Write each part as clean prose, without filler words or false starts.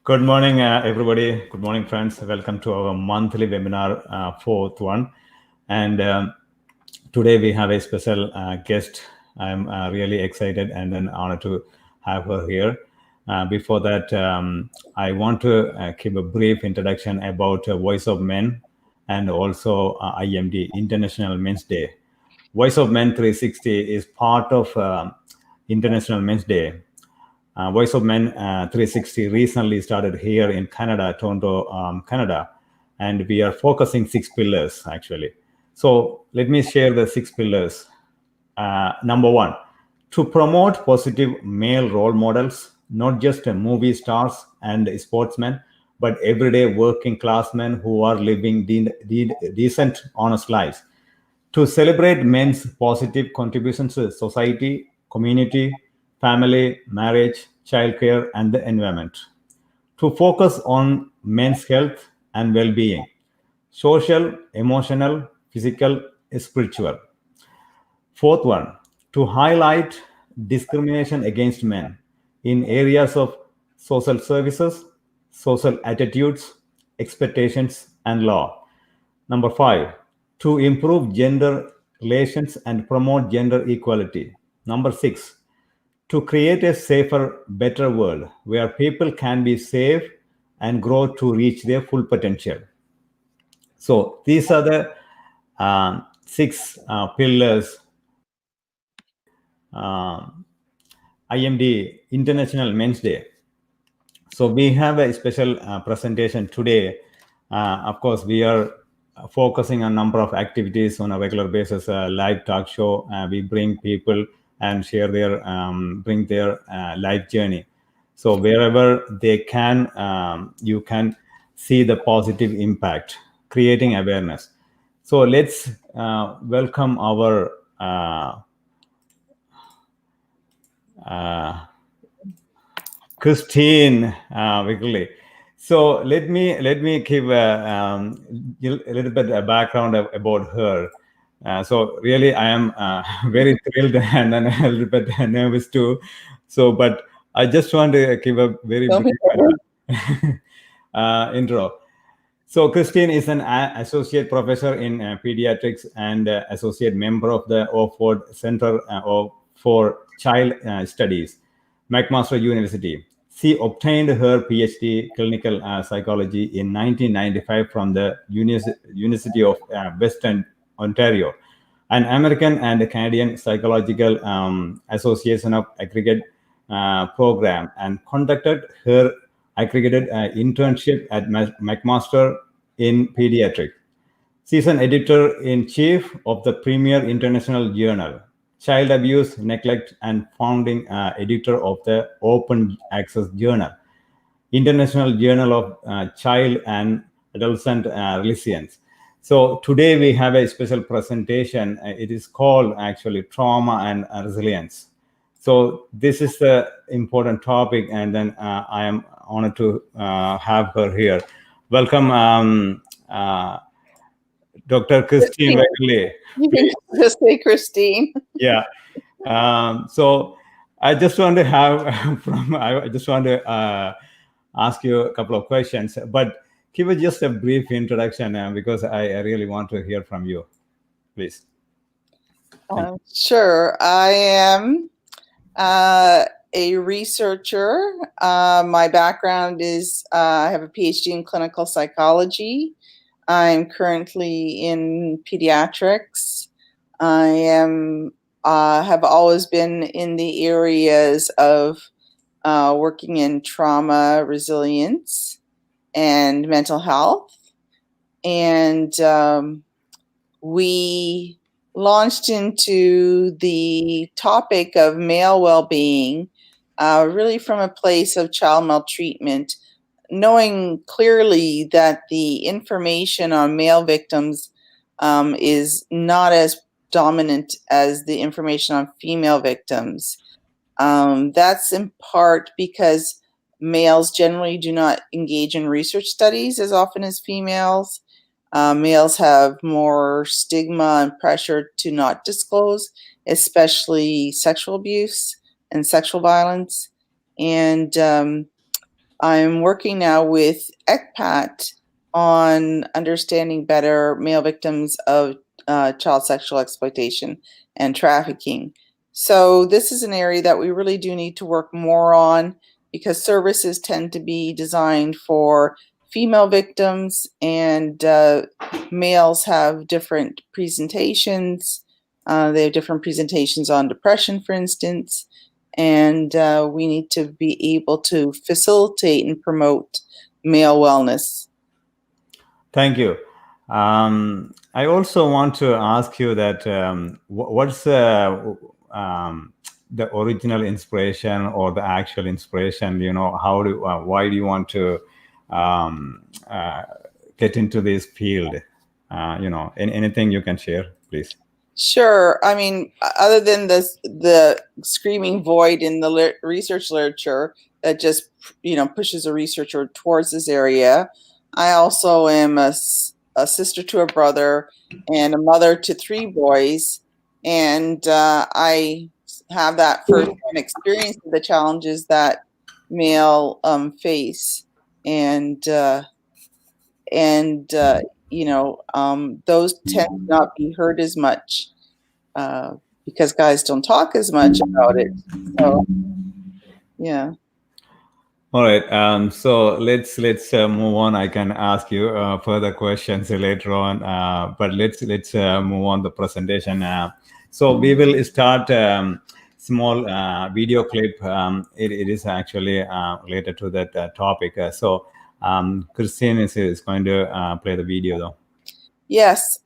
Good morning, everybody. Good morning, friends. Welcome to our monthly webinar, fourth one. And today we have a special guest. I'm really excited and then honored to have her here. Before that, I want to give a brief introduction about Voice of Men and also IMD, International Men's Day. Voice of Men 360 is part of International Men's Day. Voice of Men 360 recently started here in Canada, Toronto, Canada, and we are focusing 6 pillars actually. So let me share the 6 pillars. Number one, to promote positive male role models, not just movie stars and sportsmen, but everyday working class men who are living decent, honest lives. To celebrate men's positive contributions to society, community, family, marriage, childcare, and the environment. To focus on men's health and well being, social, emotional, physical, spiritual. Fourth one, to highlight discrimination against men in areas of social services, social attitudes, expectations, and law. Number five, to improve gender relations and promote gender equality. Number six, to create a safer, better world where people can be safe and grow to reach their full potential. So these are the six pillars uh, IMD International Men's Day. So we have a special presentation today. Of course, we are focusing on number of activities on a regular basis. Live talk show. We bring people and share their bring their life journey. So wherever they can, you can see the positive impact, creating awareness. So let's welcome our Christine Wekerle. So let me give a little bit of background about her. So really, I am very thrilled and then a little bit nervous too. So, but I just want to give a very Don't be brief worried. intro. So Christine is an associate professor in pediatrics and associate member of the Oxford Center for Child Studies, McMaster University. She obtained her PhD clinical psychology in 1995 from the University of Western Ontario, an American and Canadian Psychological Association of Aggregate program, and conducted her accredited internship at McMaster in Pediatrics. She is an editor-in-chief of the premier international journal, Child Abuse, Neglect, and founding editor of the Open Access Journal, International Journal of Child and Adolescent Resilience. So today we have a special presentation. It is called actually Trauma and Resilience. So this is the important topic, and then I am honored to have her here. Welcome, Dr. Christine Christine. Wekerle. You can Please, just say Christine. yeah. So I just want to have I just want to ask you a couple of questions, but give us just a brief introduction because I really want to hear from you, please. Thank you. Sure. I am a researcher. My background is I have a PhD in clinical psychology. I'm currently in pediatrics. I am have always been in the areas of working in trauma resilience and mental health. And we launched into the topic of male well-being really from a place of child maltreatment, knowing clearly that the information on male victims is not as dominant as the information on female victims. That's in part because males generally do not engage in research studies as often as females. Males have more stigma and pressure to not disclose, especially sexual abuse and sexual violence. And I'm working now with ECPAT on understanding better male victims of child sexual exploitation and trafficking. So this is an area that we really do need to work more on, because services tend to be designed for female victims, and males have different presentations. They have different presentations on depression, for instance, and we need to be able to facilitate and promote male wellness. Thank you. I also want to ask you that what's the original inspiration or the actual inspiration? Why do you want to um, uh, get into this field? Anything you can share, please. Sure. I mean, other than the screaming void in the research literature that just pushes a researcher towards this area, I also am a sister to a brother and a mother to 3 boys, and I have that first-hand experience of the challenges that male face, and those tend to not be heard as much because guys don't talk as much about it. So, yeah. All right. So let's move on. I can ask you further questions later on, but let's move on the presentation. So we will start small video clip. It is actually related to that topic. So Christine is going to play the video though. Yes.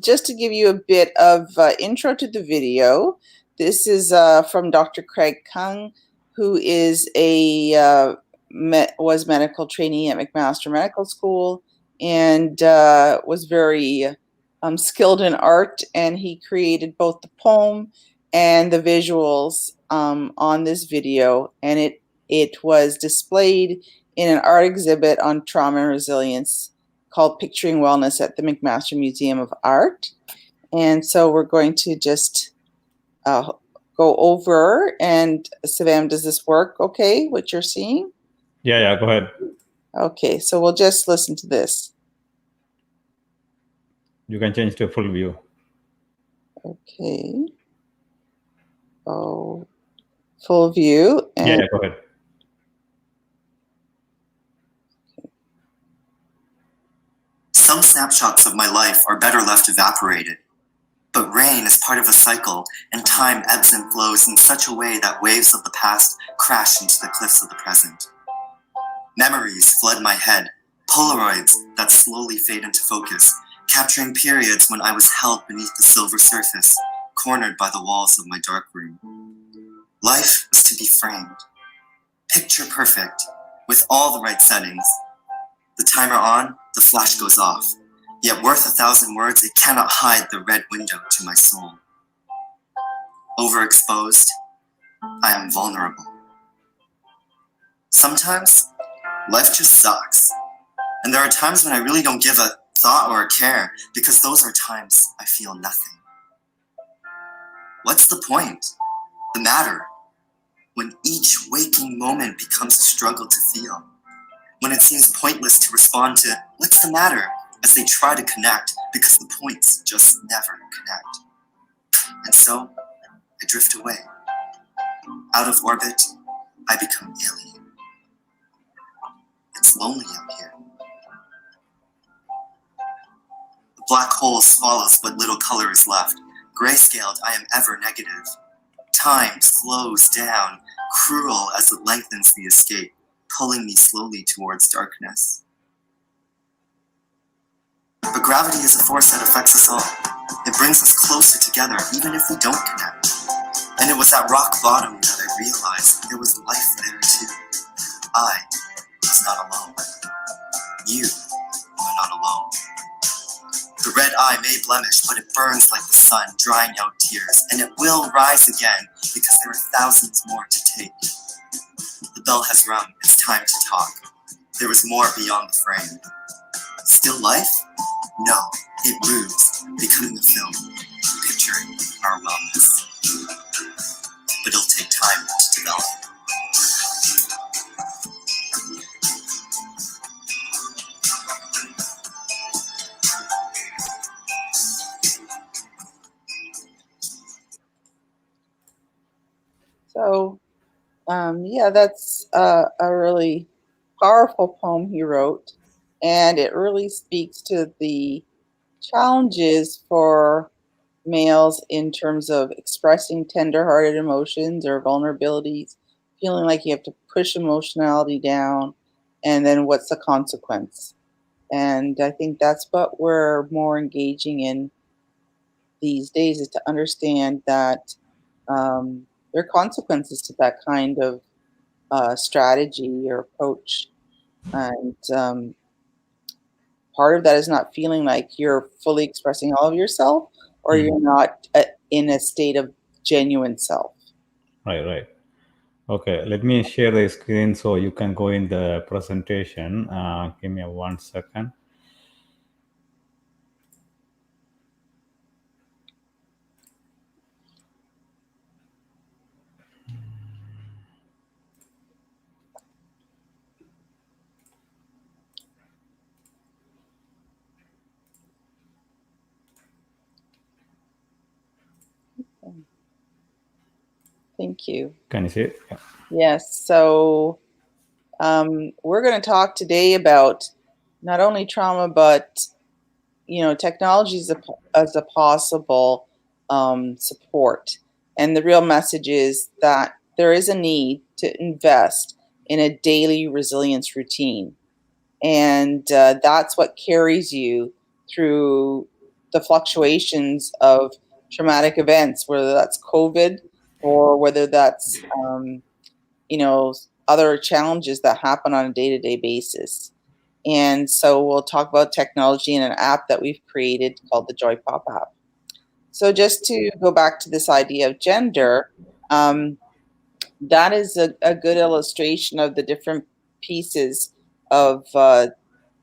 Just to give you a bit of intro to the video, this is from Dr. Craig Kung, who is was medical trainee at McMaster Medical School, and was very skilled in art, and he created both the poem and the visuals on this video, and it was displayed in an art exhibit on trauma and resilience called Picturing Wellness at the McMaster Museum of Art. And so we're going to just go over, and Savam, does this work okay, what you're seeing? Yeah, go ahead. Okay, so we'll just listen to this. You can change to full view. Okay. Oh, full view. And yeah, go ahead. Some snapshots of my life are better left evaporated. But rain is part of a cycle, and time ebbs and flows in such a way that waves of the past crash into the cliffs of the present. Memories flood my head, Polaroids that slowly fade into focus, capturing periods when I was held beneath the silver surface, cornered by the walls of my dark room. Life was to be framed, picture perfect, with all the right settings. The timer on, the flash goes off. Yet worth 1,000 words, it cannot hide the red window to my soul. Overexposed, I am vulnerable. Sometimes, life just sucks. And there are times when I really don't give a thought or a care, because those are times I feel nothing. What's the point? The matter? When each waking moment becomes a struggle to feel. When it seems pointless to respond to, what's the matter? As they try to connect, because the points just never connect. And so, I drift away. Out of orbit, I become alien. It's lonely out here. The black hole swallows what little color is left. Grayscaled, I am ever negative. Time slows down, cruel as it lengthens the escape, pulling me slowly towards darkness. But gravity is a force that affects us all. It brings us closer together, even if we don't connect. And it was at rock bottom that I realized there was life there too. I was not alone. You are not alone. The red eye may blemish, but it burns like the sun, drying out tears. And it will rise again, because there are thousands more to take. The bell has rung, it's time to talk. There is more beyond the frame. Still life? No, it moves, becoming a film, picturing our wellness. But it'll take time to develop. So, yeah, that's a really powerful poem he wrote, and it really speaks to the challenges for males in terms of expressing tender-hearted emotions or vulnerabilities, feeling like you have to push emotionality down, and then what's the consequence? And I think that's what we're more engaging in these days, is to understand that there are consequences to that kind of strategy or approach. And part of that is not feeling like you're fully expressing all of yourself, or you're not in a state of genuine self. Right, right. Okay, let me share the screen so you can go in the presentation. Give me 1 second. Thank you. Can you see it? Yeah. Yes. So we're going to talk today about not only trauma, but technology as a possible support. And the real message is that there is a need to invest in a daily resilience routine. And that's what carries you through the fluctuations of traumatic events, whether that's COVID or whether that's, other challenges that happen on a day-to-day basis. And so we'll talk about technology and an app that we've created called the JoyPop app. So just to go back to this idea of gender, that is a good illustration of the different pieces of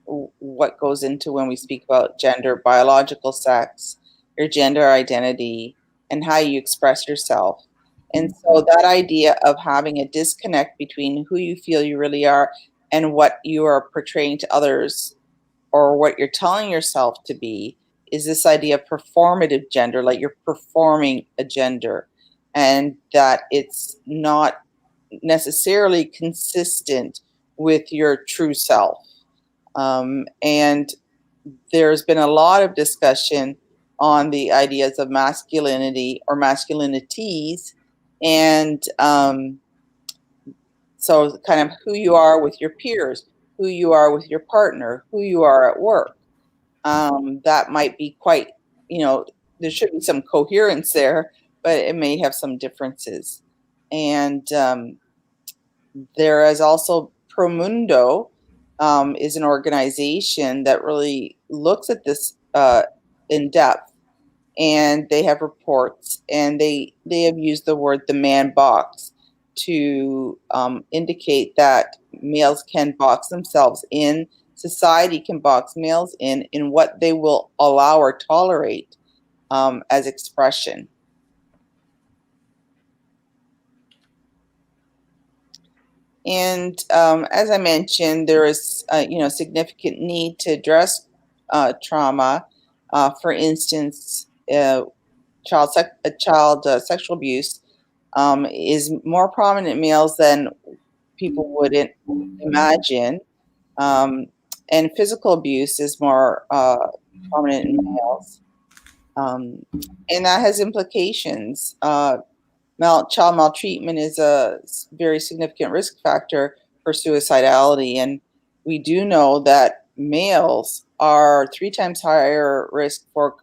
what goes into when we speak about gender: biological sex, your gender identity, and how you express yourself. And so that idea of having a disconnect between who you feel you really are and what you are portraying to others, or what you're telling yourself to be, is this idea of performative gender, like you're performing a gender, and that it's not necessarily consistent with your true self. And there's been a lot of discussion on the ideas of masculinity or masculinities, and so kind of who you are with your peers, who you are with your partner, who you are at work. That might be quite, there should be some coherence there, but it may have some differences. And there is also Promundo, is an organization that really looks at this in depth, and they have reports, and they have used the word the man box to indicate that males can box themselves in, society can box males in what they will allow or tolerate as expression. And as I mentioned, there is significant need to address trauma. For instance, child sexual abuse is more prominent in males than people would imagine, and physical abuse is more prominent in males, and that has implications. Child maltreatment is a very significant risk factor for suicidality, and we do know that males are 3 times higher risk for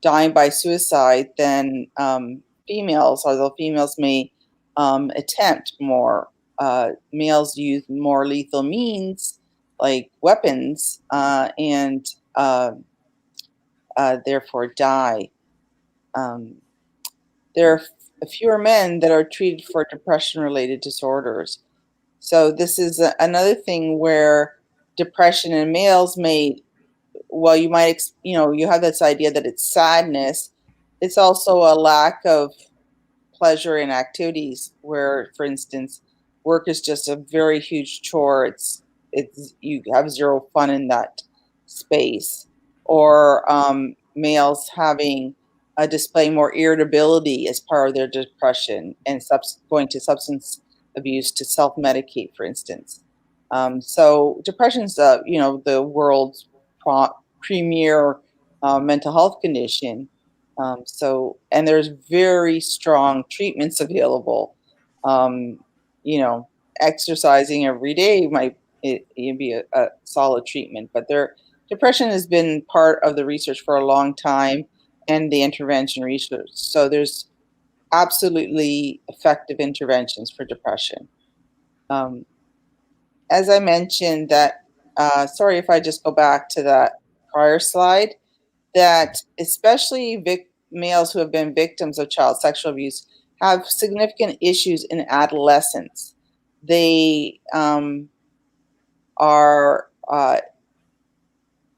dying by suicide than females, although females may attempt more. Males use more lethal means like weapons, and therefore die. There are fewer men that are treated for depression-related disorders. So this is another thing where depression in males may, well, you might, you have this idea that it's sadness. It's also a lack of pleasure in activities where, for instance, work is just a very huge chore. It's you have zero fun in that space. Or males having display more irritability as part of their depression and going to substance abuse to self-medicate, for instance. So depression's, the world's premier mental health condition. And there's very strong treatments available. Um, Exercising every day might be a solid treatment, but depression has been part of the research for a long time and the intervention research. So there's absolutely effective interventions for depression. As I mentioned that, sorry if I just go back to that prior slide, that especially males who have been victims of child sexual abuse have significant issues in adolescence. They are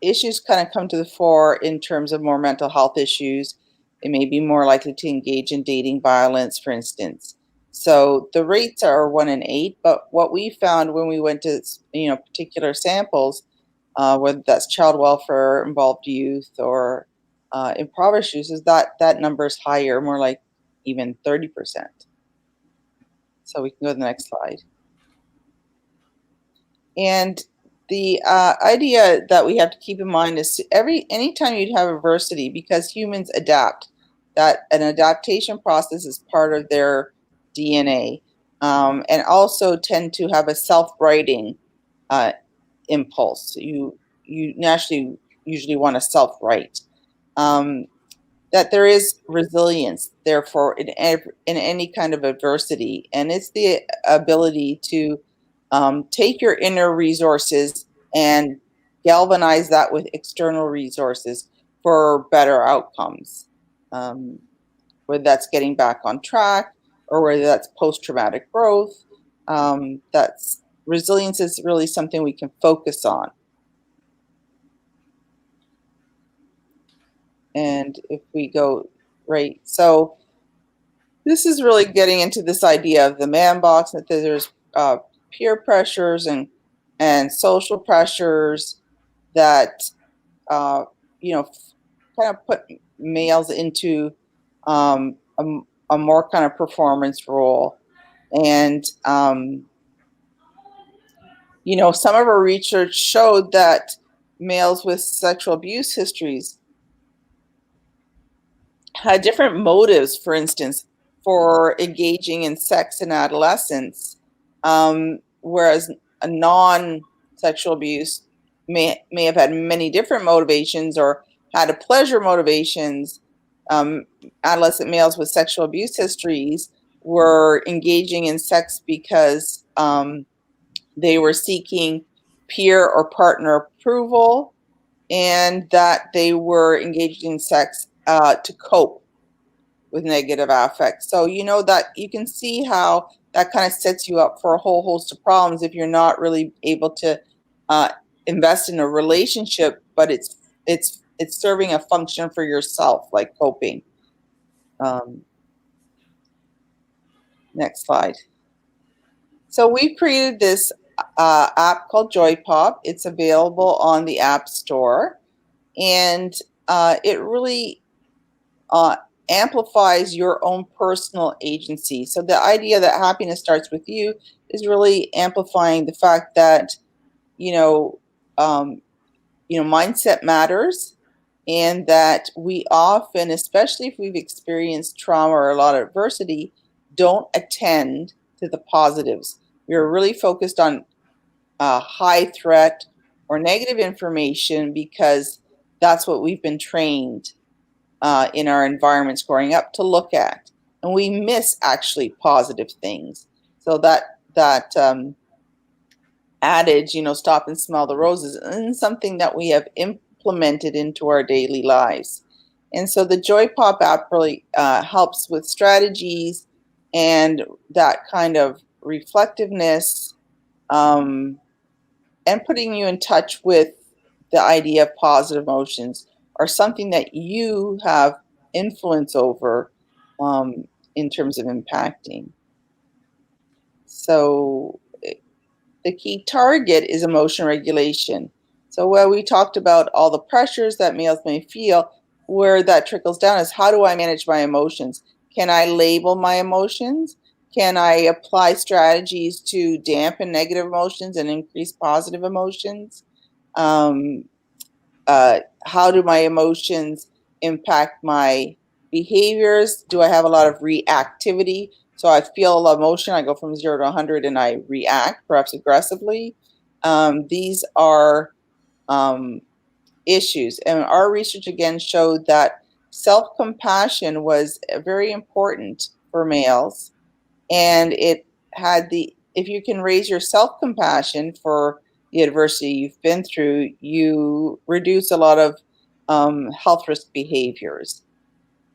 issues kind of come to the fore in terms of more mental health issues. They may be more likely to engage in dating violence, for instance. So the rates are 1 in 8, but what we found when we went to particular samples, whether that's child welfare involved youth or impoverished youth, is that number is higher, more like even 30%. So we can go to the next slide. And the idea that we have to keep in mind is anytime you have adversity, because humans adapt, that an adaptation process is part of their DNA, and also tend to have a self-righting impulse. You naturally usually want to self-right. That there is resilience, therefore, in any kind of adversity, and it's the ability to take your inner resources and galvanize that with external resources for better outcomes. Whether that's getting back on track or whether that's post-traumatic growth, that's resilience is really something we can focus on. And if we go right, so this is really getting into this idea of the man box, that there's peer pressures and social pressures that kind of put males into a more kind of performance role. And some of our research showed that males with sexual abuse histories had different motives, for instance, for engaging in sex in adolescence, whereas a non-sexual abuse may have had many different motivations or had a pleasure motivations. Adolescent males with sexual abuse histories were engaging in sex because they were seeking peer or partner approval, and that they were engaged in sex to cope with negative affect. So that you can see how that kind of sets you up for a whole host of problems if you're not really able to invest in a relationship, but it's serving a function for yourself, like coping. Next slide. So we've created this app called JoyPop. It's available on the App Store, and it really amplifies your own personal agency. So the idea that happiness starts with you is really amplifying the fact that mindset matters, and that we often, especially if we've experienced trauma or a lot of adversity, don't attend to the positives. We're really focused on high threat or negative information because that's what we've been trained in our environments growing up to look at, and we miss actually positive things. So that adage, stop and smell the roses, and something that we have implemented into our daily lives. And so the JoyPop app really helps with strategies and that kind of reflectiveness, and putting you in touch with the idea of positive emotions, or something that you have influence over in terms of impacting. So the key target is emotion regulation. So while we talked about all the pressures that males may feel, where that trickles down is, how do I manage my emotions? Can I label my emotions? Can I apply strategies to dampen negative emotions and increase positive emotions? Um, how do my emotions impact my behaviors? Do I have a lot of reactivity? So I feel a lot of emotion, I go from 0 to 100 and I react, perhaps aggressively. These are issues. And our research again showed that self-compassion was very important for males. And it had if you can raise your self-compassion for the adversity you've been through, you reduce a lot of health risk behaviors.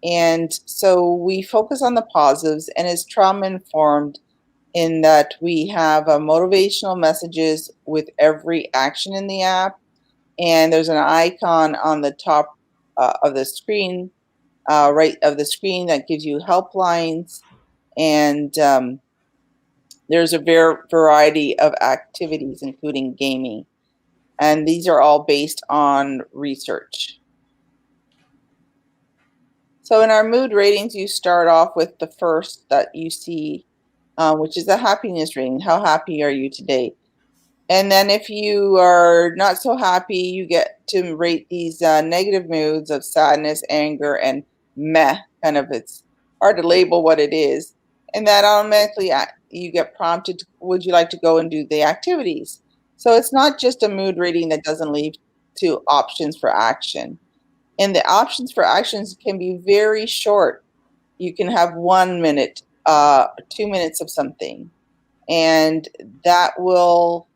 And so we focus on the positives, and it's trauma informed in that we have motivational messages with every action in the app. And there's an icon on the top of the screen, right of the screen, that gives you helplines. And there's a variety of activities, including gaming. And these are all based on research. So in our mood ratings, you start off with the first that you see, which is the happiness rating. How happy are you today? And then if you are not so happy, you get to rate these negative moods of sadness, anger, and meh. Kind of, it's hard to label what it is. And that automatically you get prompted, would you like to go and do the activities? So it's not just a mood rating that doesn't leave to options for action. And the options for actions can be very short. You can have 1 minute, 2 minutes of something, and that will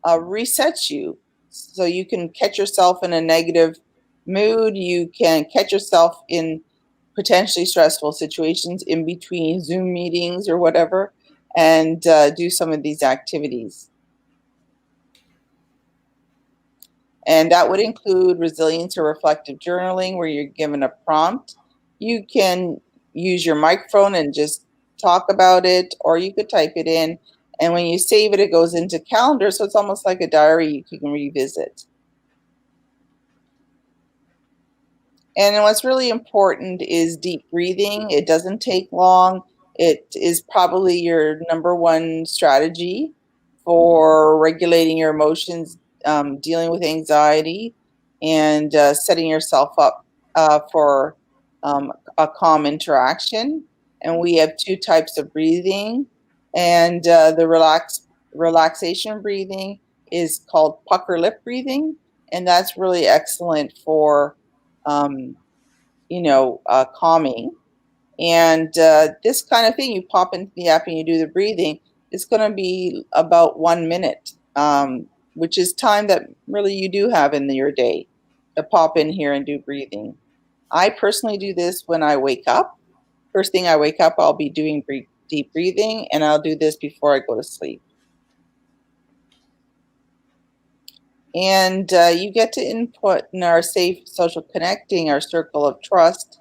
resets you. So you can catch yourself in a negative mood. You can catch yourself in potentially stressful situations in between Zoom meetings or whatever, and do some of these activities. And that would include resilience or reflective journaling, where you're given a prompt. You can use your microphone and just talk about it, or you could type it in. And when you save it, it goes into calendar. So it's almost like a diary you can revisit. And what's really important is deep breathing. It doesn't take long. It is probably your number one strategy for regulating your emotions, dealing with anxiety, and setting yourself up for a calm interaction. And we have two types of breathing. And the relaxation breathing is called pucker lip breathing. And that's really excellent for um, calming. And this kind of thing, you pop into the app and you do the breathing. It's going to be about 1 minute, which is time that really you do have in your day to pop in here and do breathing. I personally do this when I wake up. First thing I wake up, I'll be doing deep breathing, and I'll do this before I go to sleep. And you get to input in our safe social connecting, our circle of trust,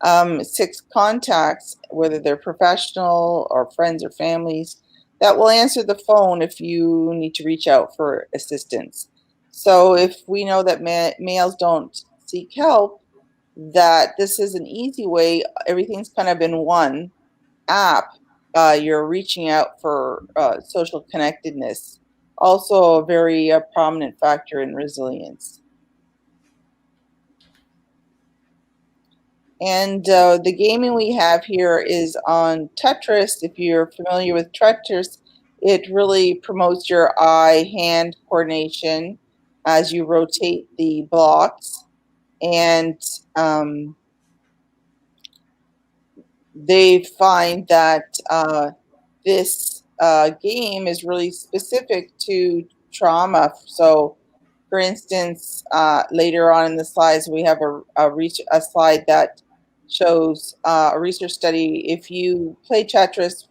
6 contacts, whether they're professional or friends or families, that will answer the phone if you need to reach out for assistance. So if we know that males don't seek help, that this is an easy way. Everything's kind of in one app. You're reaching out for social connectedness. Also a very prominent factor in resilience. And the gaming we have here is on Tetris. If you're familiar with Tetris, it really promotes your eye-hand coordination as you rotate the blocks. And they find that this game is really specific to trauma. So, for instance, later on in the slides, we have a slide that shows a research study. If you play Tetris,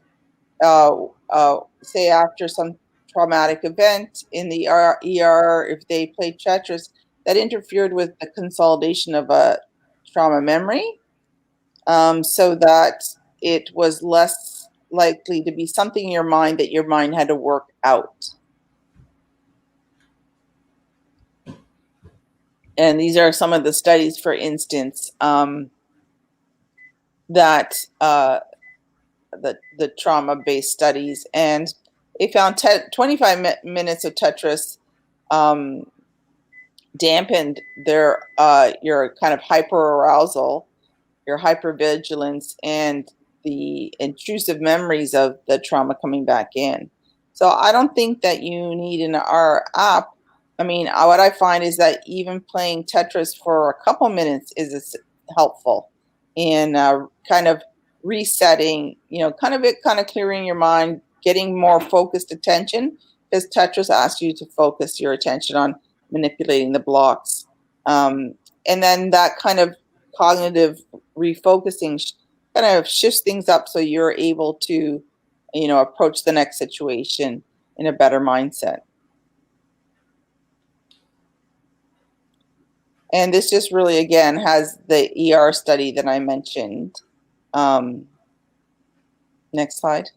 say after some traumatic event in the ER, if they played Tetris, that interfered with the consolidation of a trauma memory, so that it was less likely to be something in your mind that your mind had to work out. And these are some of the studies, for instance, that the trauma-based studies, and they found 25 minutes of Tetris dampened your kind of hyperarousal, your hypervigilance, and the intrusive memories of the trauma coming back in. So I don't think that you need an our app. I mean, what I find is that even playing Tetris for a couple minutes is helpful in kind of resetting, kind of clearing your mind, getting more focused attention, because Tetris asks you to focus your attention on manipulating the blocks. And then that kind of cognitive refocusing kind of shifts things up so you're able to, approach the next situation in a better mindset. And this just really, again, has the ER study that I mentioned. Next slide.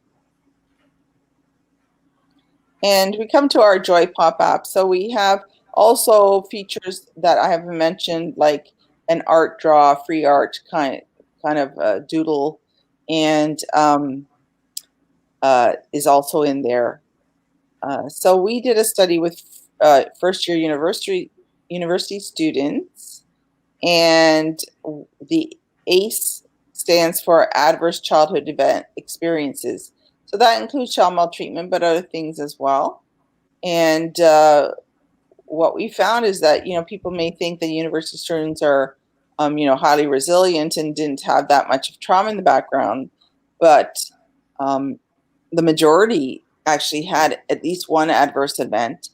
And we come to our JoyPop app. So we have also features that I haven't mentioned, like an art draw, free art kind of doodle, and is also in there. So we did a study with first-year university students, and the ACE stands for Adverse Childhood Event Experiences. So that includes child maltreatment, but other things as well. And what we found is that, people may think that university students are, highly resilient and didn't have that much of trauma in the background, but the majority actually had at least one adverse event,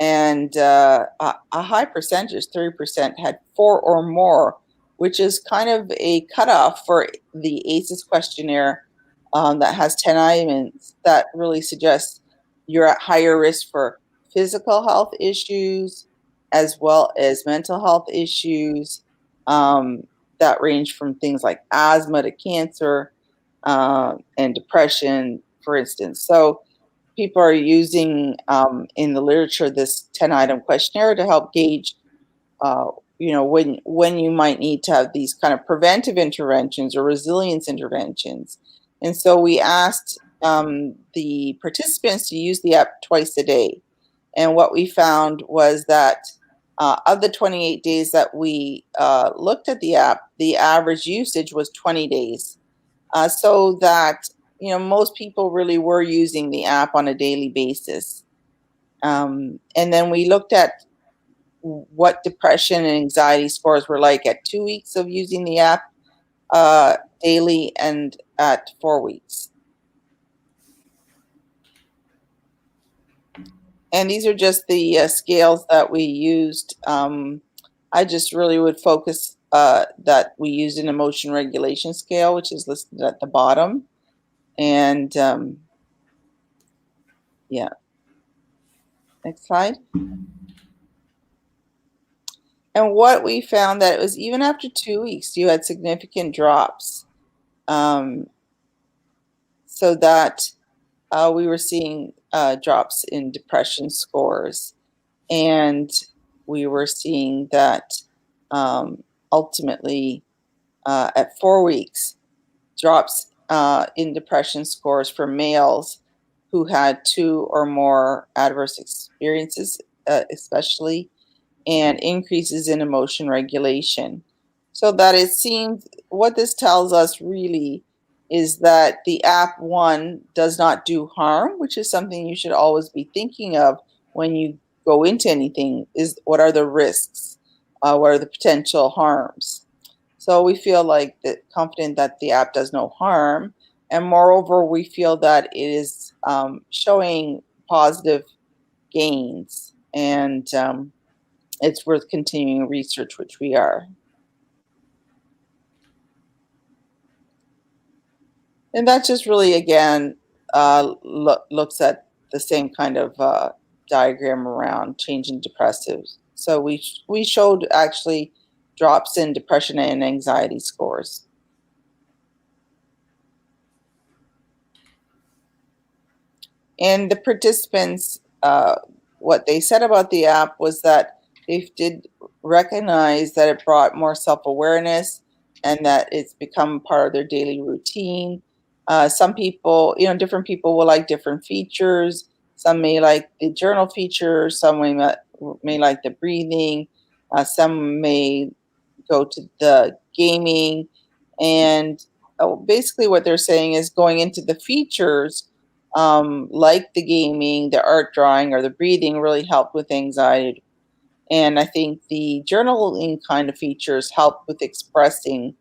and a high percentage, 30%, had 4 or more, which is kind of a cutoff for the ACEs questionnaire that has 10 items that really suggests you're at higher risk for physical health issues as well as mental health issues that range from things like asthma to cancer and depression, for instance. So people are using in the literature this 10-item questionnaire to help gauge when you might need to have these kind of preventive interventions or resilience interventions. And so we asked the participants to use the app twice a day. And what we found was that of the 28 days that we looked at the app, the average usage was 20 days. So that, most people really were using the app on a daily basis. And then we looked at what depression and anxiety scores were like at 2 weeks of using the app daily and at 4 weeks. And these are just the scales that we used. I just really would focus that we used an emotion regulation scale, which is listed at the bottom. And yeah. Next slide. And what we found that it was even after 2 weeks, you had significant drops. So that we were seeing drops in depression scores. And we were seeing that ultimately at 4 weeks, drops in depression scores for males who had 2 or more adverse experiences, especially, and increases in emotion regulation. So that it seems what this tells us really is that the app, one, does not do harm, which is something you should always be thinking of when you go into anything, is what are the risks? What are the potential harms? So we feel like confident that the app does no harm. And moreover, we feel that it is showing positive gains, and it's worth continuing research, which we are. And that just really, again, looks at the same kind of diagram around changing depressives. So we showed actually drops in depression and anxiety scores. And the participants, what they said about the app was that they did recognized that it brought more self-awareness and that it's become part of their daily routine. Some people, different people will like different features. Some may like the journal feature, some may like the breathing, some may go to the gaming. And basically, what they're saying is going into the features, like the gaming, the art drawing, or the breathing, really help with anxiety. And I think the journaling kind of features help with expressing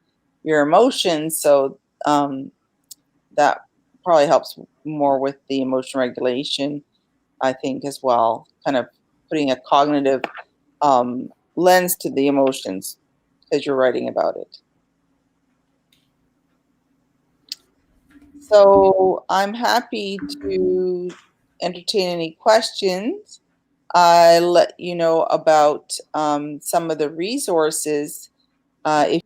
your emotions. So that probably helps more with the emotion regulation, I think, as well, kind of putting a cognitive lens to the emotions because you're writing about it. So I'm happy to entertain any questions. I let you know about some of the resources. If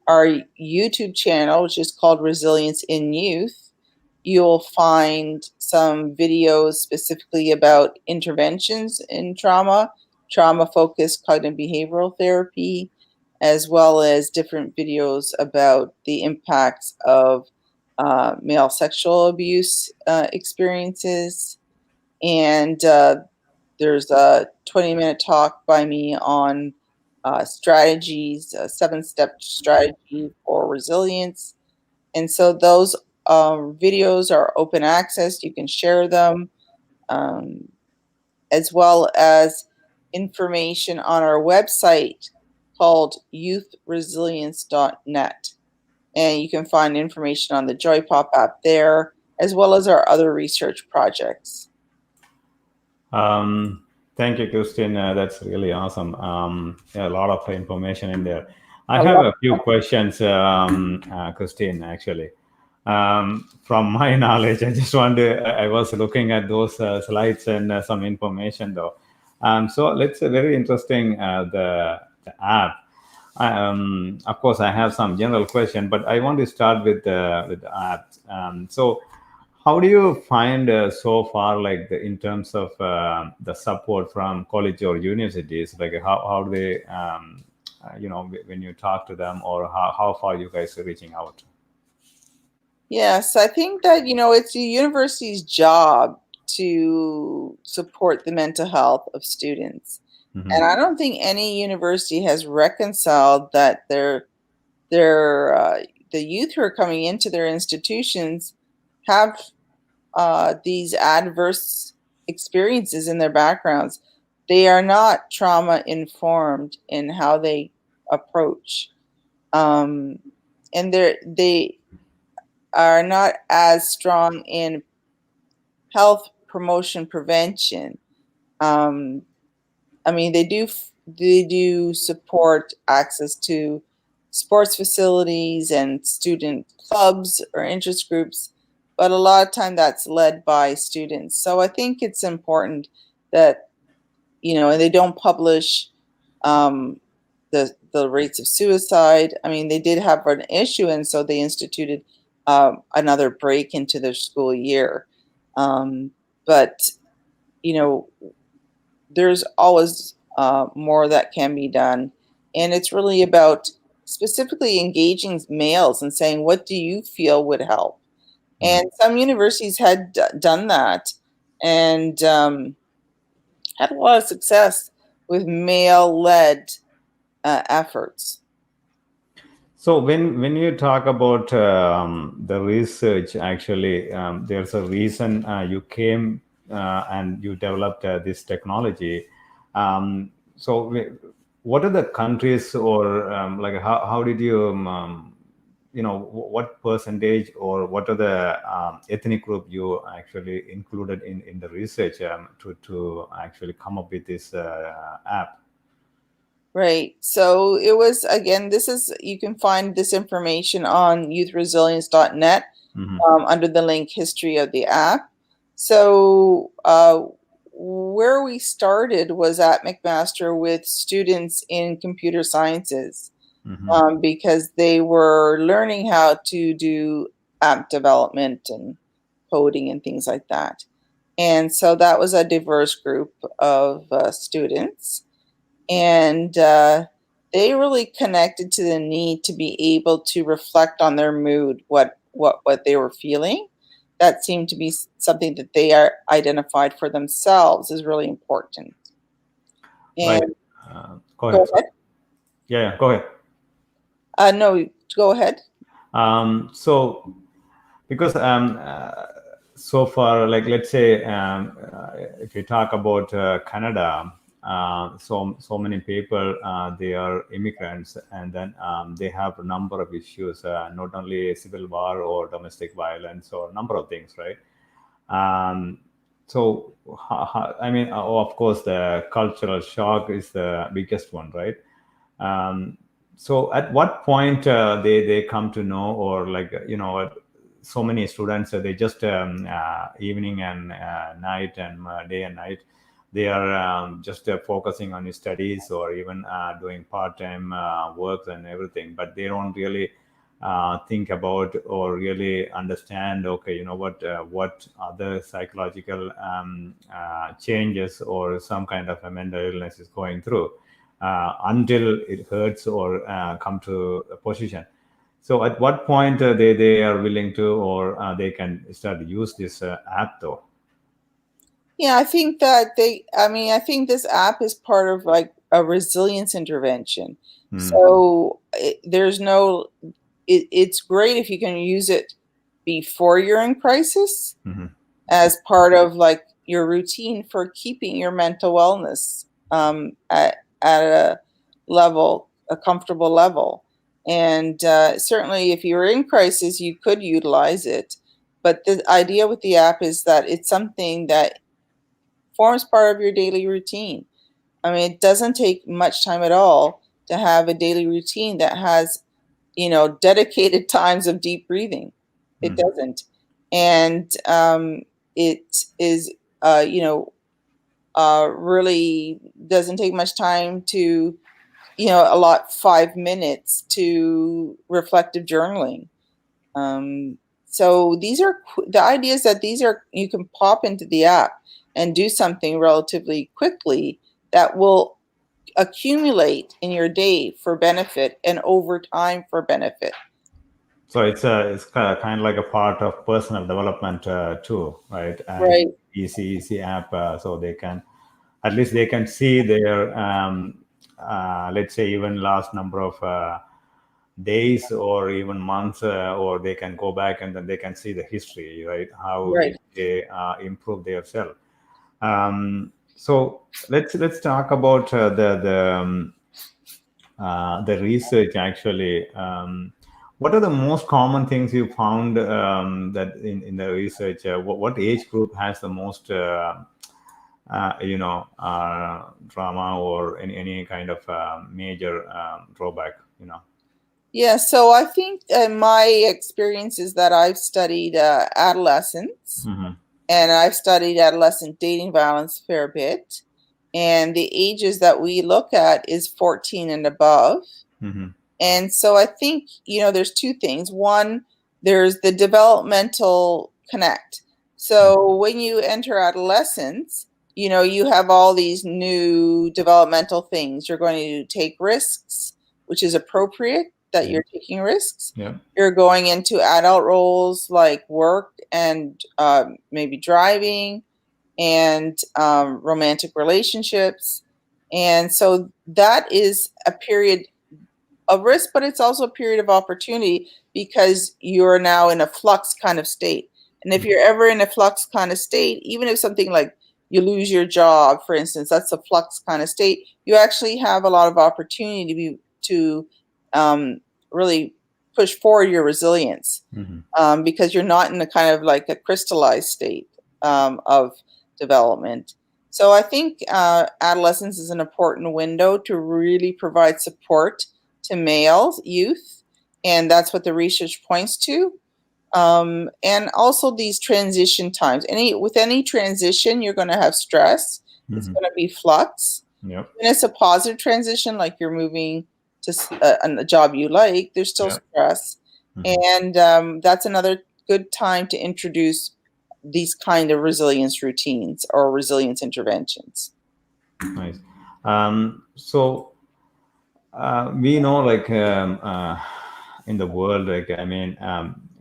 our YouTube channel, which is called Resilience in Youth, you'll find some videos specifically about interventions in trauma, trauma-focused cognitive behavioral therapy, as well as different videos about the impacts of male sexual abuse experiences. And there's a 20-minute talk by me on strategies, a 7-step strategy for resilience. And so those videos are open access. You can share them, as well as information on our website called youthresilience.net. And you can find information on the JoyPop app there, as well as our other research projects. Thank you, Christine. That's really awesome. Yeah, a lot of information in there. I have a few questions, Christine, actually. From my knowledge, I just I was looking at those slides and some information though. So let's very interesting, the app. Of course, I have some general question, but I want to start with the app. So how do you find so far, like in terms of the support from college or universities? Like how do they, when you talk to them, or how far you guys are reaching out? Yes, I think that, it's the university's job to support the mental health of students. And I don't think any university has reconciled that the youth who are coming into their institutions have these adverse experiences in their backgrounds. They are not trauma informed in how they approach, and they are not as strong in health promotion prevention. I mean, they do support access to sports facilities and student clubs or interest groups, but a lot of time that's led by students. So I think it's important that, and they don't publish um, the rates of suicide. I mean, they did have an issue, and so they instituted another break into their school year. But there's always more that can be done, and it's really about specifically engaging males and saying, "What do you feel would help?" And some universities had done that, and had a lot of success with male-led efforts. So when you talk about the research, actually, there's a reason you came and you developed this technology. So what are the countries, or like how did you what percentage, or what are the ethnic group you actually included in the research to actually come up with this app? Right. So it was, again, you can find this information on youthresilience.net under the link History of the App. So where we started was at McMaster with students in computer sciences, because they were learning how to do app development and coding and things like that. And so that was a diverse group of students. And they really connected to the need to be able to reflect on their mood, what they were feeling. That seemed to be something that they are identified for themselves as really important. Right. And Go go ahead. ahead. Yeah, go ahead. No, go ahead. So because so far, like let's say, if you talk about Canada, so many people, they are immigrants, and then they have a number of issues, not only civil war or domestic violence or a number of things, right? So I mean, of course, the cultural shock is the biggest one, right? um, so at what point they come to know, or like so many students, they just evening and night and day and night, they are just focusing on his studies, or even doing part-time works and everything, but they don't really think about or really understand, okay, what other psychological changes or some kind of a mental illness is going through, until it hurts or come to a position. So at what point they are willing to, or they can start to use this app though? Yeah, I think that I think this app is part of like a resilience intervention. So it's great if you can use it before you're in crisis as part of like your routine for keeping your mental wellness at a comfortable level. And certainly, if you're in crisis, you could utilize it. But the idea with the app is that it's something that forms part of your daily routine. I mean, it doesn't take much time at all to have a daily routine that has, dedicated times of deep breathing. It doesn't. And it is, really doesn't take much time to, allot 5 minutes to reflective journaling. Um, so the idea is that you can pop into the app and do something relatively quickly that will accumulate in your day for benefit and over time for benefit. So it's kind of like a part of personal development too, right? And Right. easy app, so they can, at least they can see their let's say even last number of days or even months, or they can go back and then they can see the history, right? How Right. did they improve their self? So let's talk about the research actually. What are the most common things you found, that in the research? What age group has the most, trauma or any kind of major drawback? Yeah, so I think my experience is that I've studied adolescents, and I've studied adolescent dating violence a fair bit. And the ages that we look at is 14 and above. And so I think, there's two things. One, there's the developmental connect. So when you enter adolescence, you have all these new developmental things. You're going to take risks, which is appropriate that you're taking risks. Yeah. You're going into adult roles like work and maybe driving and romantic relationships. And so that is a period of risk, but it's also a period of opportunity because you're now in a flux kind of state. And if you're ever in a flux kind of state, even if something like you lose your job, for instance, that's a flux kind of state, you actually have a lot of opportunity to really push forward your resilience because you're not in a kind of like a crystallized state of development. So I think adolescence is an important window to really provide support to males, youth, and that's what the research points to. And also these transition times. With any transition, you're going to have stress. It's going to be flux. Yep. And it's a positive transition, like you're moving to a job you like. There's still stress, and that's another good time to introduce these kind of resilience routines or resilience interventions. Nice. So we know, like, in the world, like, I mean,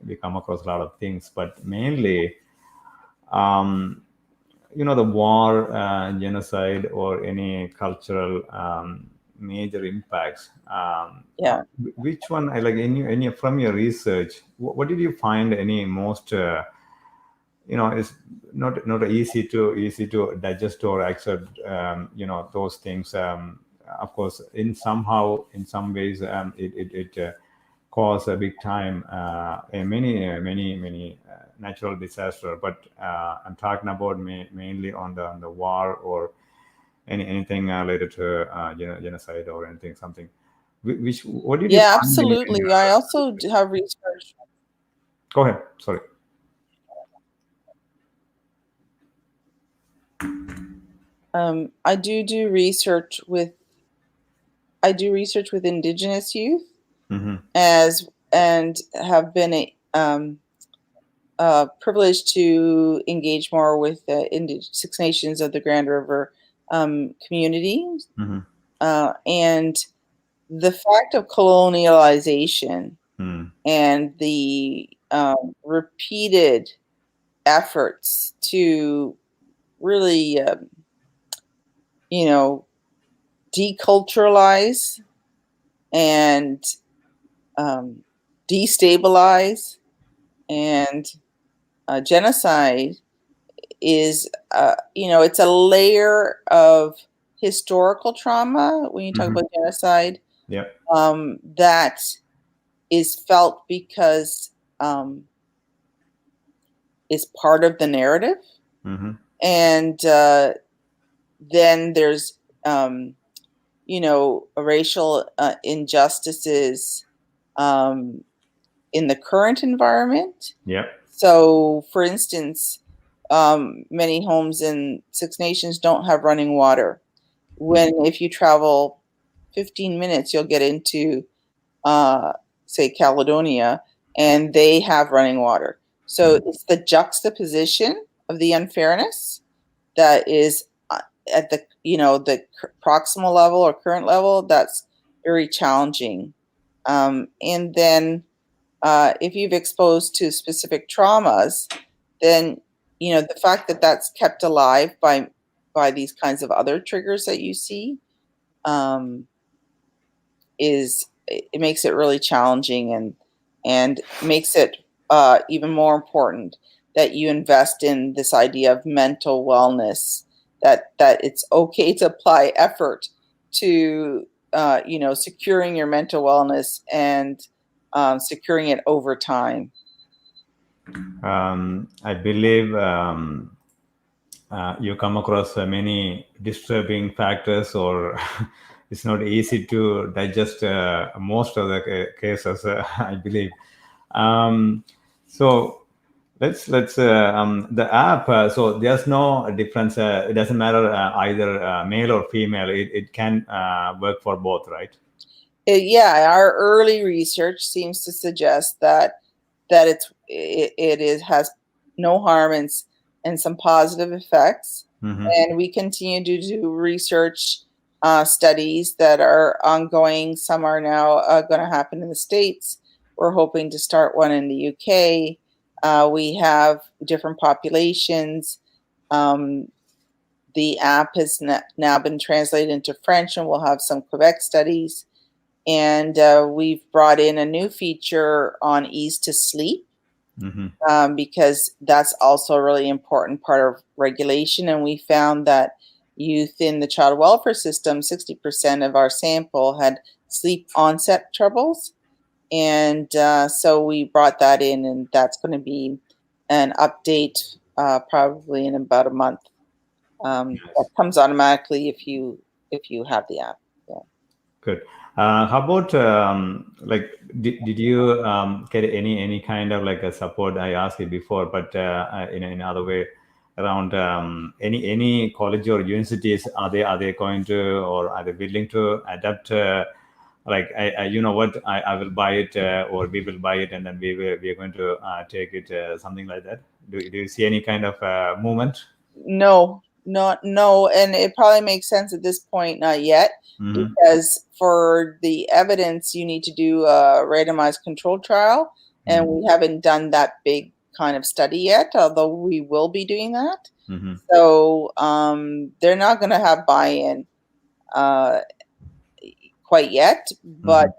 we come across a lot of things, but mainly, um, the war, genocide, or any cultural major impacts. Yeah. Which one, like, from your research, what did you find any most? It's not easy to digest or accept. Those things. Of course, in some ways, it cause a big time, many natural disaster. But I'm talking about mainly on the war, or anything related to genocide, or anything, something. Which What did you Yeah, find in absolutely. I your? also have research. Go ahead. Sorry. I do research with Indigenous youth, Mm-hmm. and have been privileged to engage more with the Six Nations of the Grand River community, Mm-hmm. and the fact of colonialization Mm. and the repeated efforts to really, you know, deculturalize and um, destabilize and genocide is, it's a layer of historical trauma when you talk Mm-hmm. about genocide, Yeah. that is felt because is part of the narrative. Mm-hmm. And then there's, racial injustices um, in the current environment. Yeah. So, for instance, many homes in Six Nations don't have running water. When if you travel 15 minutes, you'll get into, uh, say, Caledonia, and they have running water. So it's the juxtaposition of the unfairness that is at the proximal level or current level that's very challenging. And then if you've exposed to specific traumas, then the fact that that's kept alive by these kinds of other triggers that you see, um, is it makes it really challenging, and makes it even more important that you invest in this idea of mental wellness, that it's okay to apply effort to securing your mental wellness, and securing it over time. I believe you come across many disturbing factors, or it's not easy to digest most of the cases. I believe. Um, so let's the app. So there's no difference. It doesn't matter either male or female. It can work for both, right? Yeah, our early research seems to suggest that it has no harm, and some positive effects. Mm-hmm. And we continue to do research studies that are ongoing. Some are now going to happen in the States. We're hoping to start one in the UK. We have different populations. Um, the app has now been translated into French, and we'll have some Quebec studies. And we've brought in a new feature on ease to sleep, Mm-hmm. because that's also a really important part of regulation. And we found that youth in the child welfare system, 60% of our sample had sleep onset troubles. And so we brought that in, and that's going to be an update probably in about a month. That comes automatically if you have the app. Yeah. Good. How about, like, did you get any kind of like a support? I asked you before, but in other way around, any college or universities, are they going to, or are they willing to adapt? Like, you know what, I will buy it, or we will buy it, and then we are going to take it, something like that. Do you see any kind of movement? No, No, and it probably makes sense at this point, not yet, because for the evidence, you need to do a randomized control trial, and we haven't done that big kind of study yet, although we will be doing that. So they're not going to have buy-in quite yet, but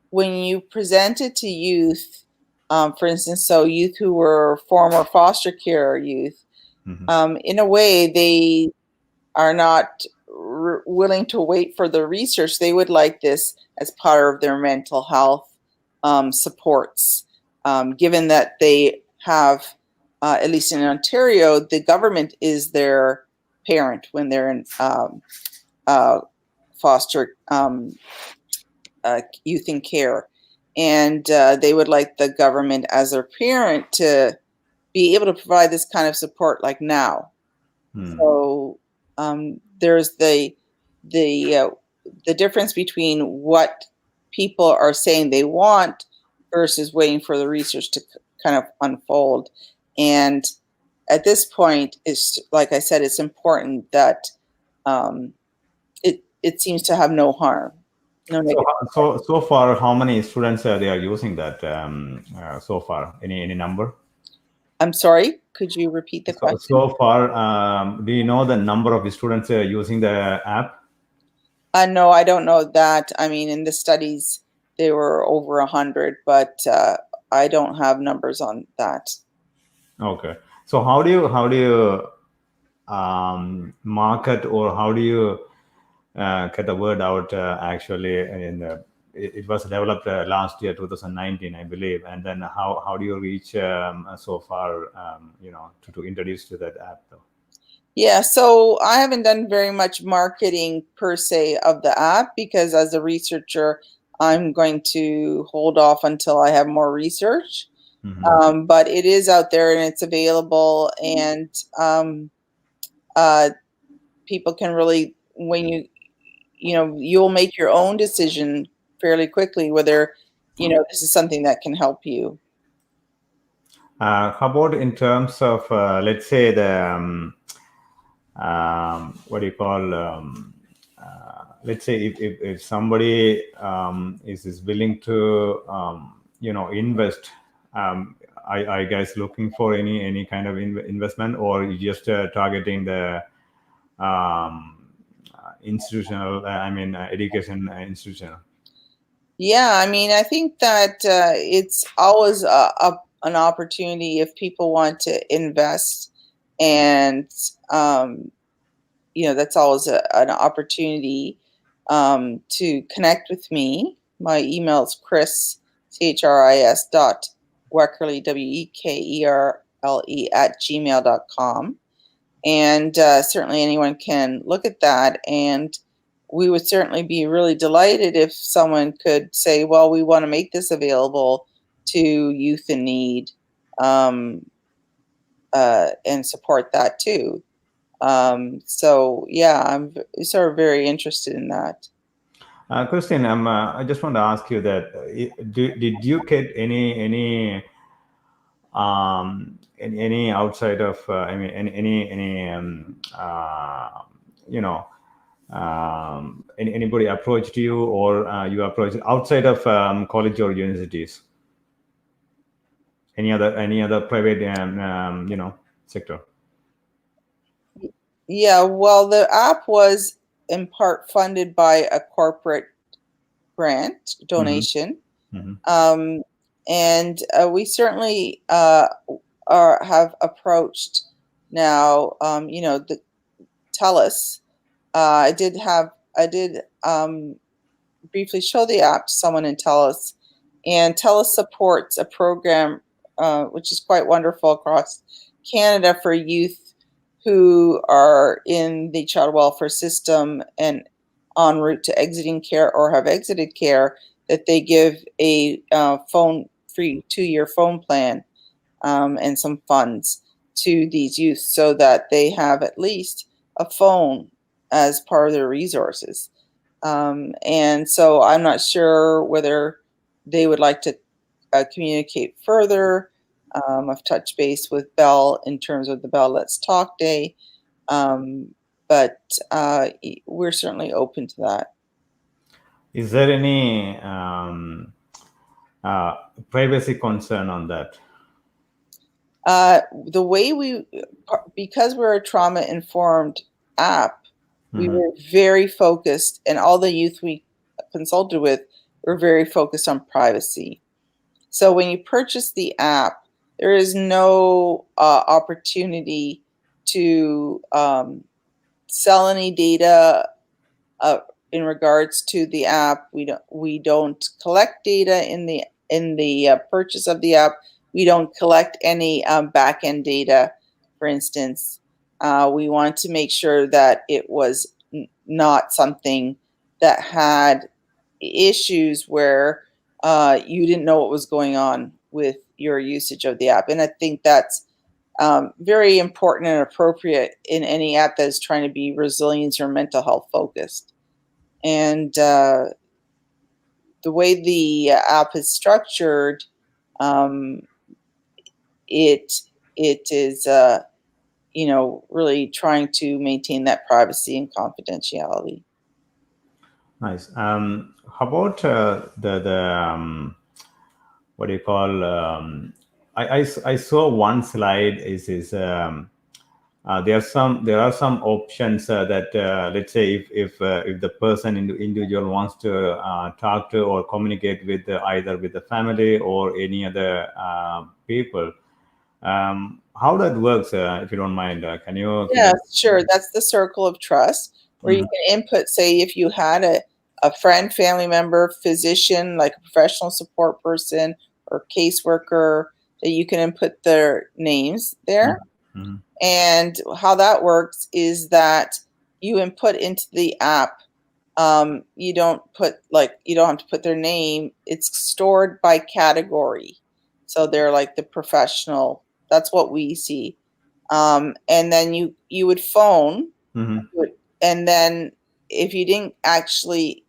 when you present it to youth, for instance, so youth who were former foster care youth, in a way, they are not willing to wait for the research. They would like this as part of their mental health supports, given that they have, at least in Ontario, the government is their parent when they're in foster youth in care. And they would like the government as their parent to be able to provide this kind of support like now. So there's the difference between what people are saying they want versus waiting for the research to kind of unfold. And at this point, it's like I said, it's important that it seems to have no harm. No negative. So far, how many students they are using that so far? Any number? I'm sorry, could you repeat the question? So far, do you know the number of students using the app? No, I don't know that. I mean, in the studies, they were over 100, but I don't have numbers on that. Okay. So how do you market, or how do you get the word out? Actually, it was developed last year, 2019, I believe. And then how do you reach so far, to introduce to that app though? Yeah, so I haven't done very much marketing per se of the app because as a researcher, I'm going to hold off until I have more research. But it is out there and it's available, and people can really, when you'll make your own decision fairly quickly whether this is something that can help you. How about in terms of, let's say, the what do you call? Let's say if somebody is willing to invest, I guess looking for any kind of investment, or you just targeting the institutional, education institutional? Yeah, I mean, I think that it's always an opportunity if people want to invest, and that's always an opportunity to connect with me. My email is Chris, CHRIS Wekerle, WEKERLE @gmail.com. And certainly anyone can look at that. And we would certainly be really delighted if someone could say, well, we want to make this available to youth in need, and support that too. So yeah, I'm sort of very interested in that. Christine, I just want to ask you that did you get any outside of anybody approached you, or you approached outside of college or universities? Any other private sector? Yeah, well, the app was in part funded by a corporate grant donation. And we certainly have approached now, the TELUS. I did briefly show the app to someone in TELUS, and TELUS supports a program which is quite wonderful across Canada for youth who are in the child welfare system and en route to exiting care or have exited care, that they give a free 2-year phone plan and some funds to these youth so that they have at least a phone as part of their resources. And so I'm not sure whether they would like to communicate further. I've touched base with Bell in terms of the Bell Let's Talk Day. But we're certainly open to that. Is there any privacy concern on that? The way because we're a trauma-informed app, we were very focused, and all the youth we consulted with were very focused on privacy. So when you purchase the app, there is no opportunity to sell any data in regards to the app. We don't collect data in the purchase of the app. We don't collect any back-end data, for instance. We want to make sure that it was not something that had issues where you didn't know what was going on with your usage of the app. And I think that's very important and appropriate in any app that is trying to be resilience or mental health focused. And the way the app is structured, it is really trying to maintain that privacy and confidentiality. Nice. How about the what do you call? I saw one slide. There are some options that let's say if the person individual wants to talk to or communicate with either with the family or any other people. How that works, if you don't mind, can you? Yeah, sure. That's the circle of trust where you can input, say, if you had a friend, family member, physician, like a professional support person or caseworker, that you can input their names there. And how that works is that you input into the app. You don't have to put their name. It's stored by category. So they're like the professional. That's what we see. And then you would phone, and then if you didn't actually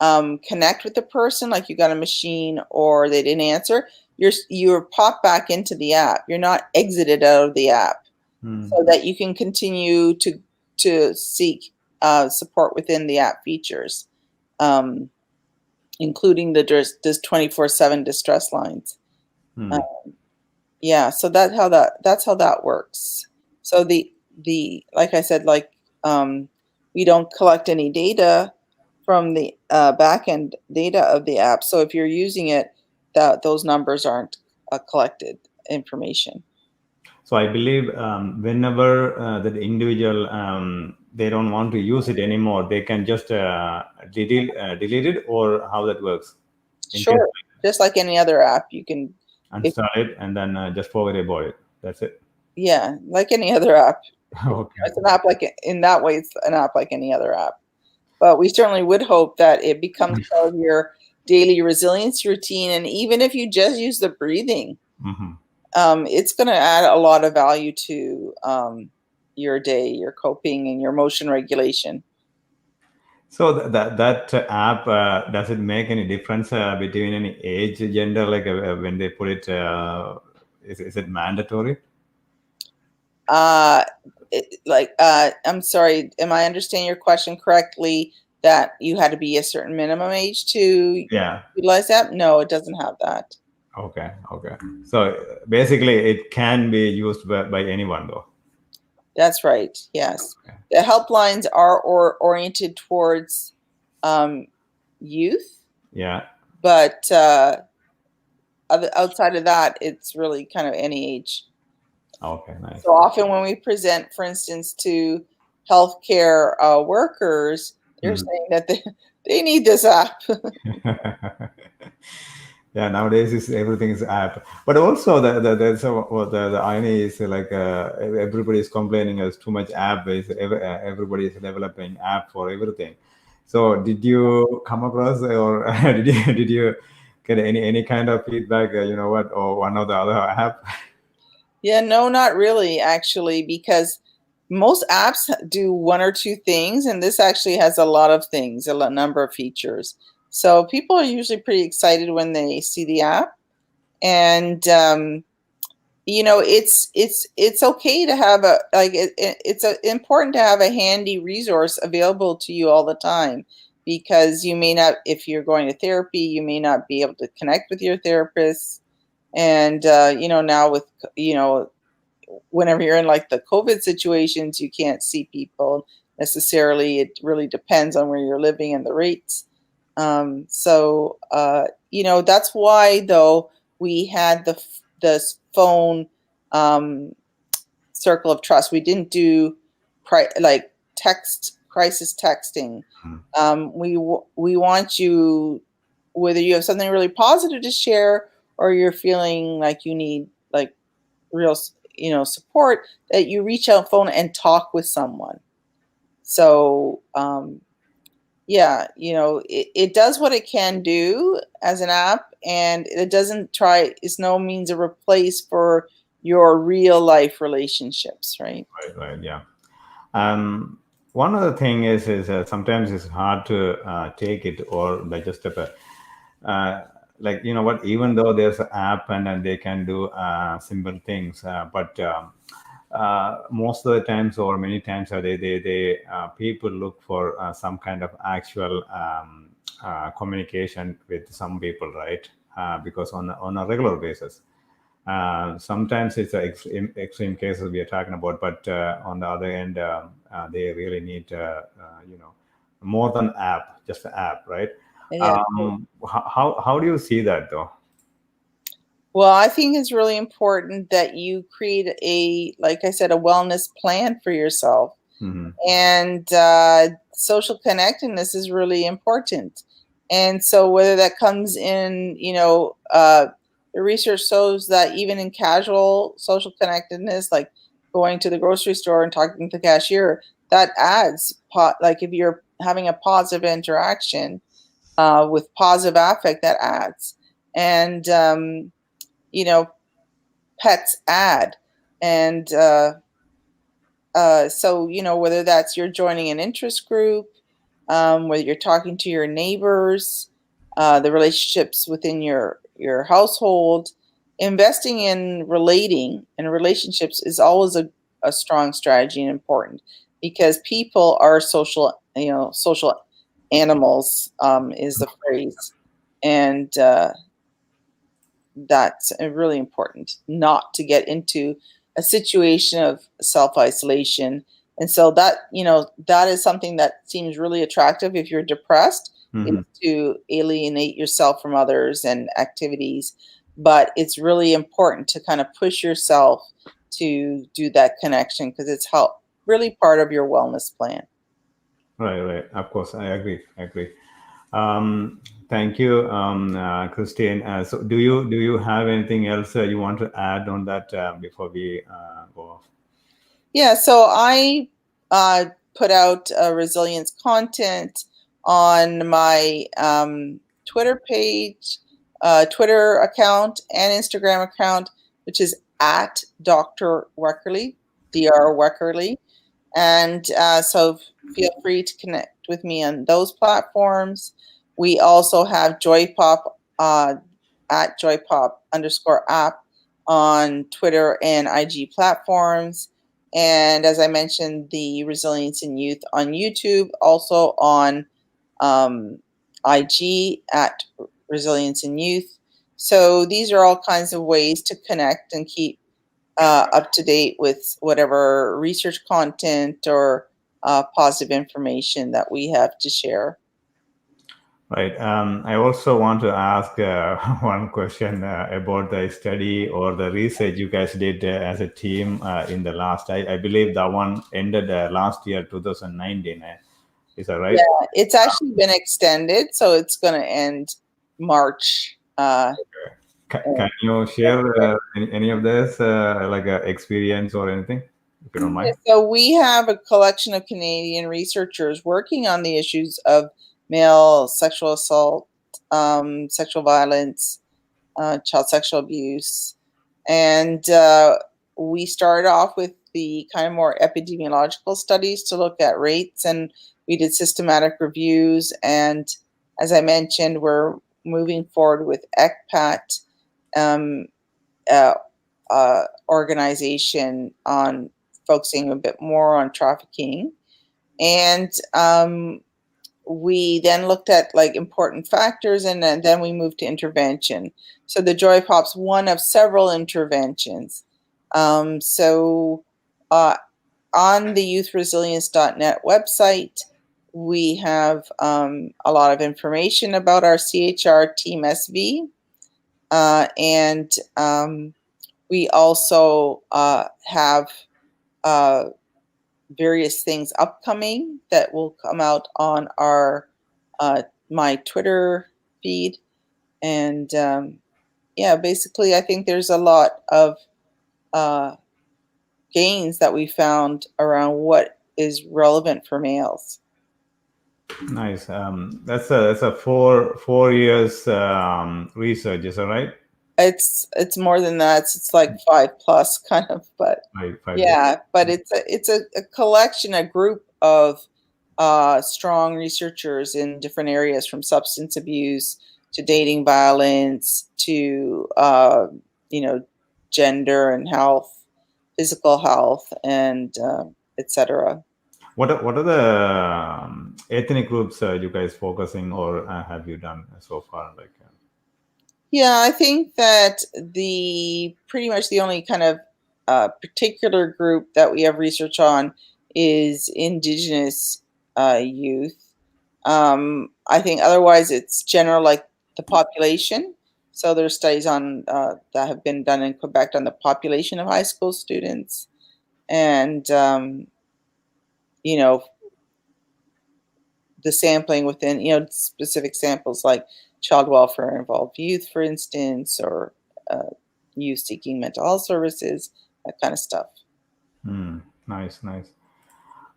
connect with the person, like you got a machine or they didn't answer, you're popped back into the app. You're not exited out of the app, so that you can continue to seek support within the app features, including the 24/7 distress lines. Yeah, so that's how that works. So the like I said, we don't collect any data from the backend data of the app. So if you're using it, those numbers aren't collected information. So I believe whenever the individual they don't want to use it anymore, they can just delete it, or how that works. Sure, just like any other app, you can install it and then just forget about it. That's it. Yeah, like any other app. Okay. It's an app in that way. It's an app like any other app. But we certainly would hope that it becomes part of your daily resilience routine. And even if you just use the breathing, it's going to add a lot of value to your day, your coping, and your emotion regulation. So that app, does it make any difference between any age, gender, like when they put it, is it mandatory? I'm sorry, am I understanding your question correctly, that you had to be a certain minimum age to utilize that? No, it doesn't have that. Okay. So basically it can be used by anyone though. That's right. Yes. Okay. The helplines are oriented towards youth. Yeah. But outside of that, it's really kind of any age. Okay, nice. So often when we present, for instance, to healthcare workers, they're saying that they need this app. Yeah, nowadays everything is app. But also the irony is like everybody is complaining as too much app. Everybody is developing app for everything. So did you come across or did you get any kind of feedback? Or one or the other app? Yeah, no, not really, actually, because most apps do one or two things, and this actually has a lot of things, a number of features. So people are usually pretty excited when they see the app, and it's okay to have it's important to have a handy resource available to you all the time, because you may not, if you're going to therapy, you may not be able to connect with your therapist. And now with whenever you're in like the COVID situations, you can't see people necessarily. It really depends on where you're living and the rates. That's why though we had the phone circle of trust. We didn't do like text crisis texting. We want you, whether you have something really positive to share or you're feeling like you need like real support, that you reach out phone and talk with someone. So it does what it can do as an app, and it doesn't it's no means a replace for your real life relationships, right? Right. Yeah. One other thing is sometimes it's hard to take it or digest it. Like, you know what, even though there's an app and they can do simple things, but most of the times or many times they people look for some kind of actual communication with some people, right? Because on a regular basis. Sometimes it's extreme cases we are talking about, but on the other end, they really need, more than app, just an app, right? Yeah. How do you see that though? Well, I think it's really important that you create like I said, a wellness plan for yourself. Mm-hmm. And social connectedness is really important. And so whether that comes in, the research shows that even in casual social connectedness, like going to the grocery store and talking to the cashier, that adds, like if you're having a positive interaction with positive affect, that adds. And, pets add. And so, whether that's you're joining an interest group, whether you're talking to your neighbors, the relationships within your household, investing in relating and relationships is always a strong strategy and important, because people are social animals, is the phrase. And that's really important not to get into a situation of self-isolation. And so that is something that seems really attractive if you're depressed, Mm-hmm. is to alienate yourself from others and activities. But it's really important to kind of push yourself to do that connection, because it's really part of your wellness plan. Right. Of course, I agree. Thank you, Christine. So, do you have anything else you want to add on that before we go off? Yeah, so I put out resilience content on my Twitter page, Twitter account, and Instagram account, which is at Dr. Wekerle, Dr. Wekerle. And so feel free to connect with me on those platforms. We also have JoyPop at JoyPop_app on Twitter and IG platforms. And as I mentioned, the Resilience in Youth on YouTube, also on IG at Resilience in Youth. So these are all kinds of ways to connect and keep up to date with whatever research content or positive information that we have to share. Right. I also want to ask one question about the study or the research you guys did as a team in the last. I believe that one ended last year, 2019. Is that right? Yeah, it's actually been extended, so it's going to end March. Can you share any of this, like experience or anything, if you don't mind? So we have a collection of Canadian researchers working on the issues of male sexual assault, sexual violence, child sexual abuse. And we started off with the kind of more epidemiological studies to look at rates, and we did systematic reviews. And as I mentioned, we're moving forward with ECPAT, organization on focusing a bit more on trafficking. And we then looked at like important factors, and then we moved to intervention. So the JoyPop's one of several interventions. So on the youthresilience.net website, we have a lot of information about our CHR Team SV, and we also have various things upcoming that will come out on our my Twitter feed. And yeah, basically, I think there's a lot of gains that we found around what is relevant for males. Nice. That's a 4 years research, is that right? It's more than that. It's like 5+ kind of, but 5 years. yeah, but it's a collection, a group of strong researchers in different areas, from substance abuse to dating violence to gender and health, physical health, and etc. What are the ethnic groups you guys focusing, or have you done so far? Like, Yeah, I think that pretty much the only kind of particular group that we have research on is Indigenous youth. I think otherwise it's general, like the population. So there's studies on that have been done in Quebec on the population of high school students, and you know the sampling within specific samples like child welfare involved youth, for instance, or youth seeking mental health services, that kind of stuff. nice.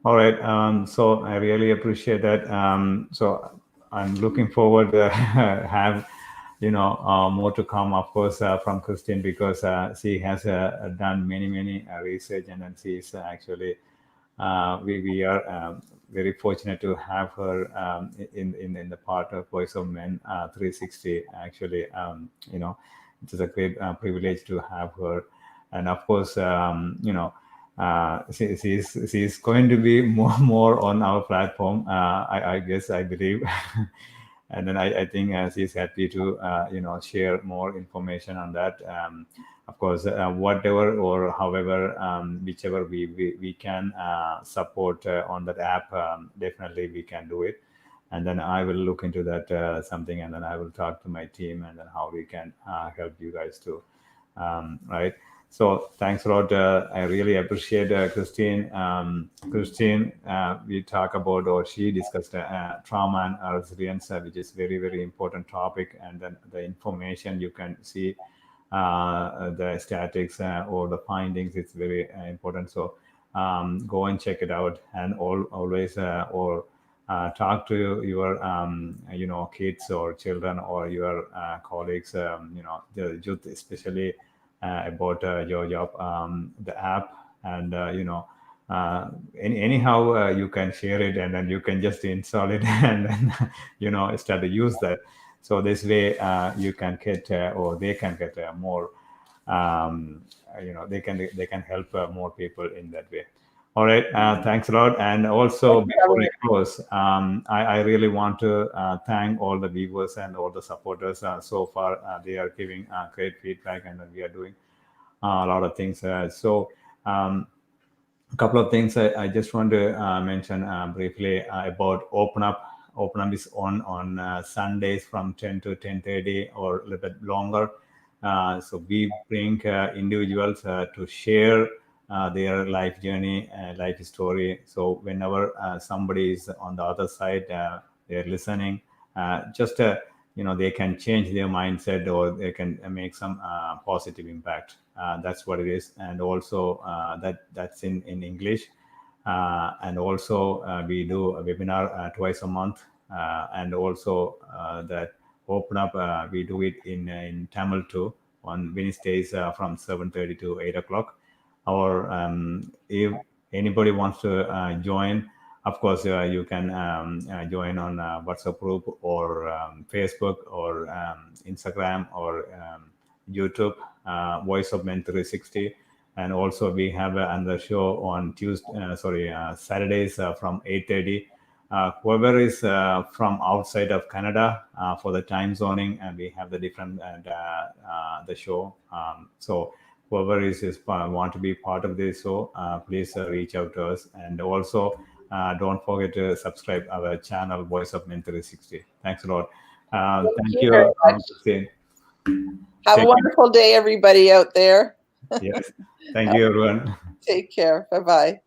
All right. So I really appreciate that. So I'm looking forward to have more to come, of course, from Christine, because she has done many research, and then she is actually we are very fortunate to have her in the part of Voice of Men 360. Actually, it is a great privilege to have her, and of course, she's going to be more on our platform. I guess, I believe. And then I think she's happy to share more information on that. Of course, whatever or however, whichever we can support on that app, definitely we can do it. And then I will look into that something, and then I will talk to my team, and then how we can help you guys too. Right. So thanks a lot. I really appreciate Christine. Christine, we talk about, or she discussed trauma and resilience, which is very important topic. And then the information you can see, the statistics or the findings, it's very important. So go and check it out, and always or talk to your kids or children or your colleagues, the youth especially, about your job, the app, and anyhow you can share it, and then you can just install it and then start to use that. So this way you can get or they can get more, they can help more people in that way. All right. Thanks a lot. And also, before we close, I really want to thank all the viewers and all the supporters. So far, they are giving great feedback, and we are doing a lot of things. So, a couple of things I just want to mention briefly about Open Up. Open Up is on Sundays from 10 to 10:30 or a little bit longer. So we bring individuals to share their life journey, life story. So whenever somebody is on the other side, they're listening, just they can change their mindset, or they can make some positive impact. That's what it is. And also that's in English. And also we do a webinar twice a month. And also that Open Up, we do it in Tamil too, on Wednesdays from 7:30 to 8 o'clock. Or if anybody wants to join, of course, you can join on WhatsApp group, or Facebook, or Instagram, or YouTube, Voice of Men 360. And also we have another show on Saturdays from 8:30. Whoever is from outside of Canada for the time zoning, and we have the different the show. So whoever is want to be part of this show, please reach out to us. And also don't forget to subscribe our channel, Voice of Men 360. Thanks a lot. Thank you very you, much. Christine. Have a wonderful day, everybody out there. Yes. Thank you, everyone. Take care. Bye-bye.